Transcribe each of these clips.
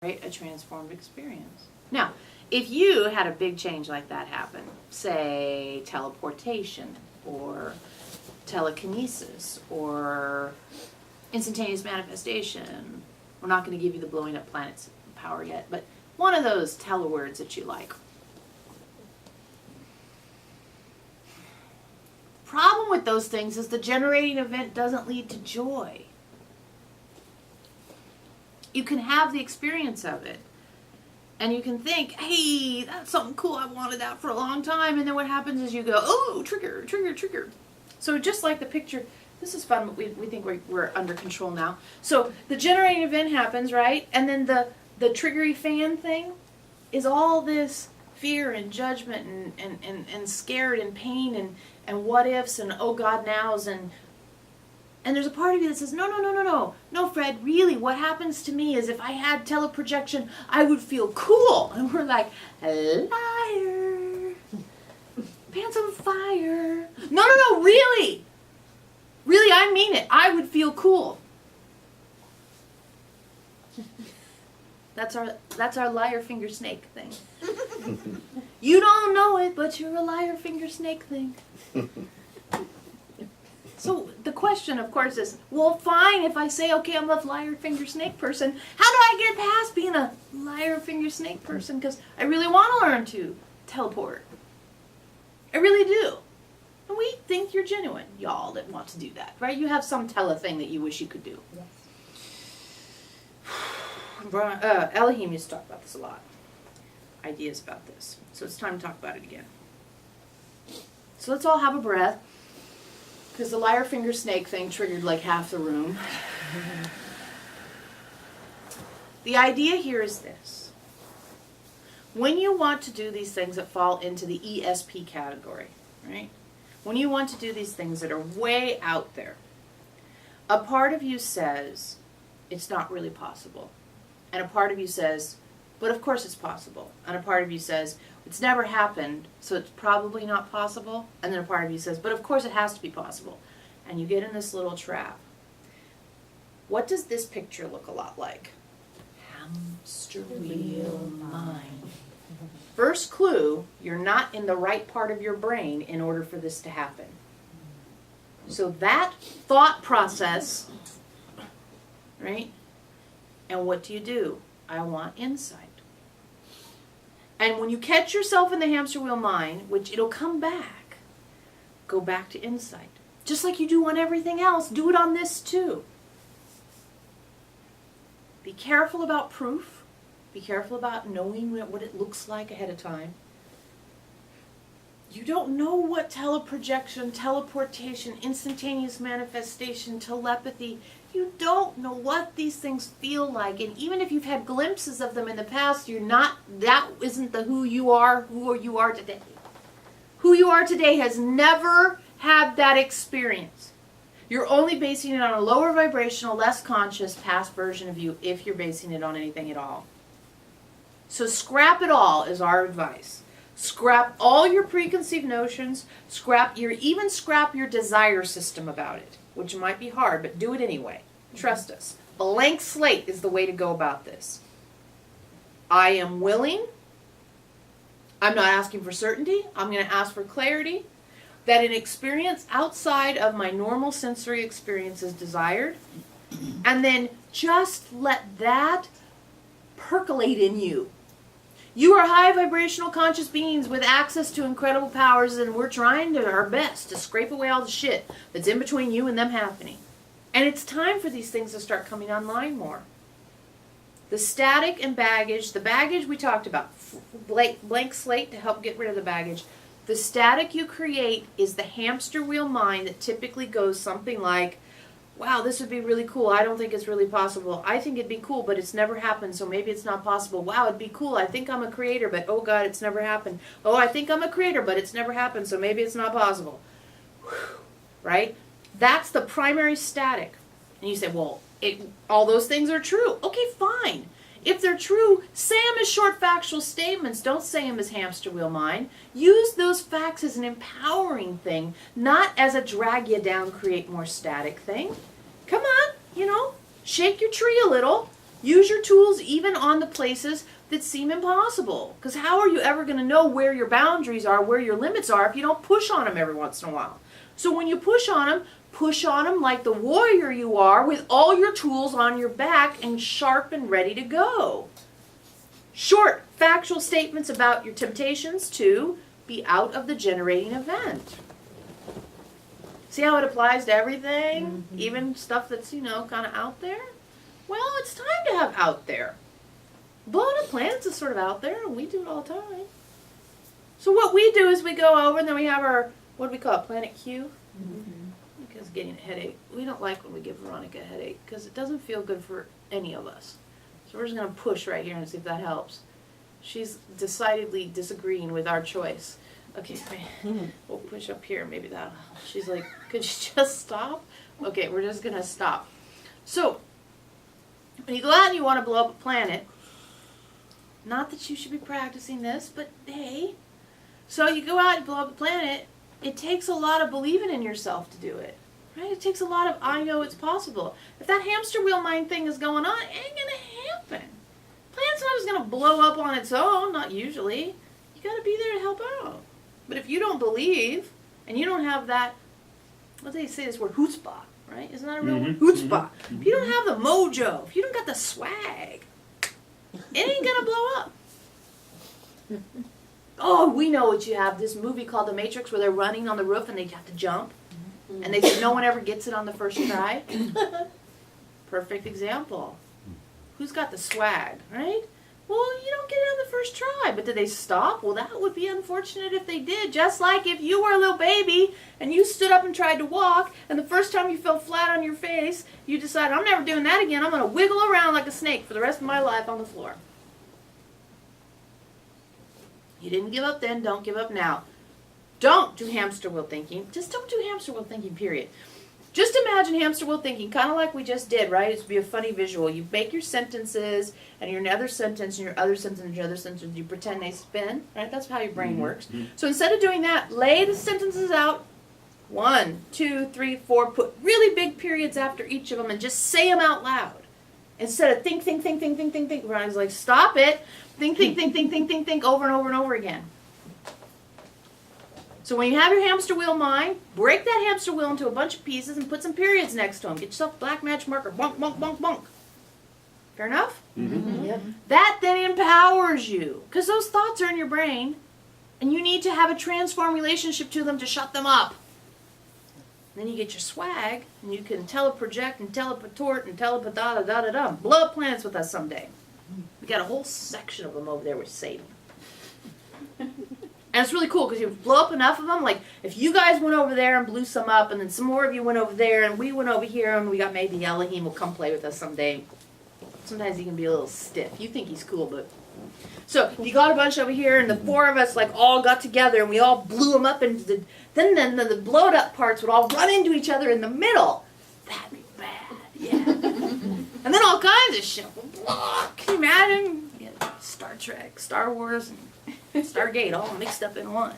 a transformed experience. Now, if you had a big change like that happen, say teleportation or telekinesis or instantaneous manifestation, we're not going to give you the blowing up planets power yet, but one of those telewords that you like. Problem with those things is the generating event doesn't lead to joy. You can have the experience of it, and you can think, hey, that's something cool, I wanted that for a long time, and then what happens is you go, oh, trigger, trigger, trigger. So just like the picture, this is fun, but we think we're under control now. So the generating event happens, right? And then the triggery fan thing is all this fear and judgment and scared and pain and what ifs and oh God nows and there's a part of you that says, no, Fred, really, what happens to me is if I had teleprojection, I would feel cool. And we're like, liar, pants on fire. No, really. Really, I mean it. I would feel cool. That's our liar finger snake thing. You don't know it, but you're a liar finger snake thing. So the question, of course, is, well, fine, if I say, okay, I'm a liar finger snake person, how do I get past being a liar finger snake person? Because I really want to learn to teleport. I really do. And we think you're genuine, y'all that want to do that, right? You have some thing that you wish you could do. Yes. Eloheim used to talk about this a lot. Ideas about this. So it's time to talk about it again. So let's all have a breath. Because the liar finger snake thing triggered like half the room. The idea here is this. When you want to do these things that fall into the ESP category, right? When you want to do these things that are way out there, a part of you says, it's not really possible. And a part of you says, but of course it's possible. And a part of you says, it's never happened, so it's probably not possible. And then a part of you says, but of course it has to be possible. And you get in this little trap. What does this picture look a lot like? Hamster wheel mind. First clue, you're not in the right part of your brain in order for this to happen. So that thought process, right? And what do? I want insight. And when you catch yourself in the hamster wheel mind, which it'll come back, go back to insight. Just like you do on everything else, do it on this too. Be careful about proof. Be careful about knowing what it looks like ahead of time. You don't know what teleprojection, teleportation, instantaneous manifestation, telepathy, you don't know what these things feel like. And even if you've had glimpses of them in the past, that isn't who you are today. Who you are today has never had that experience. You're only basing it on a lower vibrational, less conscious past version of you if you're basing it on anything at all. So scrap it all is our advice. Scrap all your preconceived notions, scrap your desire system about it, which might be hard, but do it anyway. Trust us. Blank slate is the way to go about this. I am willing. I'm not asking for certainty. I'm going to ask for clarity that an experience outside of my normal sensory experience is desired, and then just let that percolate in you. You are high vibrational conscious beings with access to incredible powers, and we're trying our best to scrape away all the shit that's in between you and them happening. And it's time for these things to start coming online more. The static and baggage, the baggage we talked about, blank slate to help get rid of the baggage. The static you create is the hamster wheel mind that typically goes something like, wow, this would be really cool. I don't think it's really possible. I think it'd be cool, but it's never happened, so maybe it's not possible. Wow, it'd be cool. I think I'm a creator, but oh God, it's never happened. Oh, I think I'm a creator, but it's never happened, so maybe it's not possible. Right? That's the primary static. And you say, well, all those things are true. Okay, fine. If they're true, say them as short factual statements. Don't say them as hamster wheel mind. Use those facts as an empowering thing, not as a drag you down, create more static thing. Come on, shake your tree a little. Use your tools even on the places that seem impossible. Because how are you ever going to know where your boundaries are, where your limits are, if you don't push on them every once in a while? So when you push on them like the warrior you are, with all your tools on your back and sharp and ready to go. Short, factual statements about your temptations to be out of the generating event. See how it applies to everything? Even stuff that's, kind of out there? Well, it's time to have out there. Blowing up planets is sort of out there, and we do it all the time. So what we do is we go over, and then we have our, what do we call it, Planet Q? Because getting a headache. We don't like when we give Veronica a headache, because it doesn't feel good for any of us. So we're just going to push right here and see if that helps. She's decidedly disagreeing with our choice. Okay, we'll push up here. Maybe that'll help. She's like, could you just stop? Okay, we're just going to stop. So, when you go out and you want to blow up a planet, not that you should be practicing this, but hey. So you go out and blow up a planet, it takes a lot of believing in yourself to do it. Right? It takes a lot of, I know it's possible. If that hamster wheel mind thing is going on, it ain't going to happen. Planet's not just going to blow up on its own, not usually. You got to be there to help out. But if you don't believe, and you don't have that, what do they say this word, chutzpah, right? Isn't that a real word? Chutzpah. If you don't have the mojo, if you don't got the swag, it ain't going to blow up. Oh, we know what you have. This movie called The Matriarch where they're running on the roof and they have to jump. And they say no one ever gets it on the first try. Perfect example. Who's got the swag, right? Well, you don't get it on the first try. But did they stop? Well, that would be unfortunate if they did. Just like if you were a little baby and you stood up and tried to walk, and the first time you fell flat on your face, you decided, I'm never doing that again. I'm going to wiggle around like a snake for the rest of my life on the floor. You didn't give up then, don't give up now. Don't do hamster wheel thinking. Just don't do hamster wheel thinking, period. Just imagine hamster wheel thinking, kind of like we just did, right? It would be a funny visual. You make your sentences, and your other sentence, and your other sentence, and your other sentence. You pretend they spin, right? That's how your brain works. So instead of doing that, lay the sentences out. 1, 2, 3, 4. Put really big periods after each of them, and just say them out loud. Instead of think. Ronnie's like, stop it. Think, over and over and over again. So when you have your hamster wheel mind, break that hamster wheel into a bunch of pieces and put some periods next to them. Get yourself a black match marker. Bonk, bonk, bonk, bonk. Fair enough? Yep. That then empowers you. Because those thoughts are in your brain, and you need to have a transformed relationship to them to shut them up. Then you get your swag, and you can teleproject and teleport and telepata-da-da-da-da. Blow up planets with us someday. We got a whole section of them over there we're saving. And it's really cool because you blow up enough of them. Like, if you guys went over there and blew some up, and then some more of you went over there, and we went over here, and we got maybe Eloheim will come play with us someday. Sometimes he can be a little stiff. You think he's cool, but... So, you got a bunch over here, and the 4 of us, like, all got together, and we all blew them up into the... Then the blowed up parts would all run into each other in the middle. That'd be bad, yeah. And then all kinds of shit. Can you imagine? Yeah, Star Trek, Star Wars, and Stargate all mixed up in one.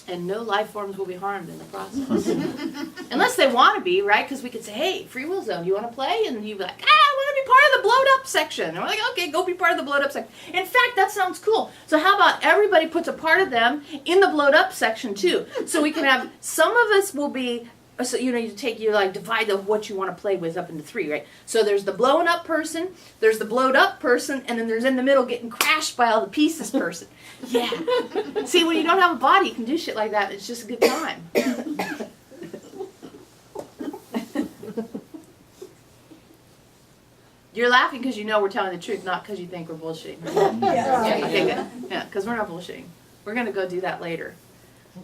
And no life forms will be harmed in the process. Unless they want to be, right? Because we could say, hey, free will zone, you want to play? And you'd be like, I want to be part of the blowed up section. And we're like, okay, go be part of the blowed up section. In fact, that sounds cool. So how about everybody puts a part of them in the blowed up section too? So we can have, some of us will be, so you divide what you want to play with up into 3, right? So there's the blown up person, there's the blowed up person, and then there's in the middle getting crashed by all the pieces person. Yeah. See, when you don't have a body, you can do shit like that. It's just a good time. You're laughing because you know we're telling the truth, not because you think we're bullshitting. Yeah. Okay, good. Yeah, because we're not bullshitting. We're going to go do that later.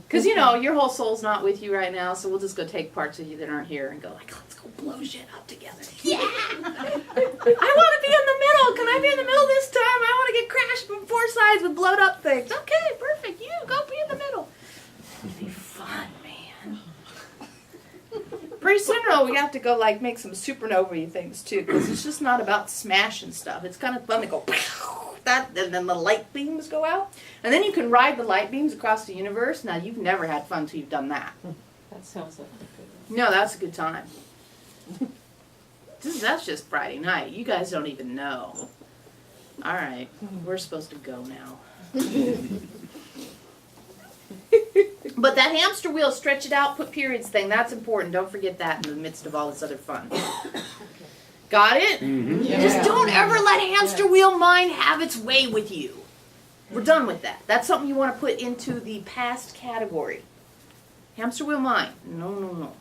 Because, your whole soul's not with you right now, so we'll just go take parts of you that aren't here and go like, let's go blow shit up together. Yeah! I want to be in the middle. Can I be in the middle this time? I want to get crashed from 4 sides with blowed up things. Okay, perfect. You, go be in the middle. It'd be fun, man. Pretty soon, though, we have to go, make some supernova-y things, too, because it's just not about smashing stuff. It's kind of fun to go, and then the light beams go out. And then you can ride the light beams across the universe. Now, you've never had fun until you've done that. That sounds like a good one. No, that's a good time. That's just Friday night. You guys don't even know. All right, we're supposed to go now. But that hamster wheel, stretch it out, put periods thing, that's important. Don't forget that in the midst of all this other fun. Got it? Mm-hmm. Yeah. Just don't ever let hamster wheel mind have its way with you. We're done with that. That's something you want to put into the past category. Hamster wheel mind. No, no, no.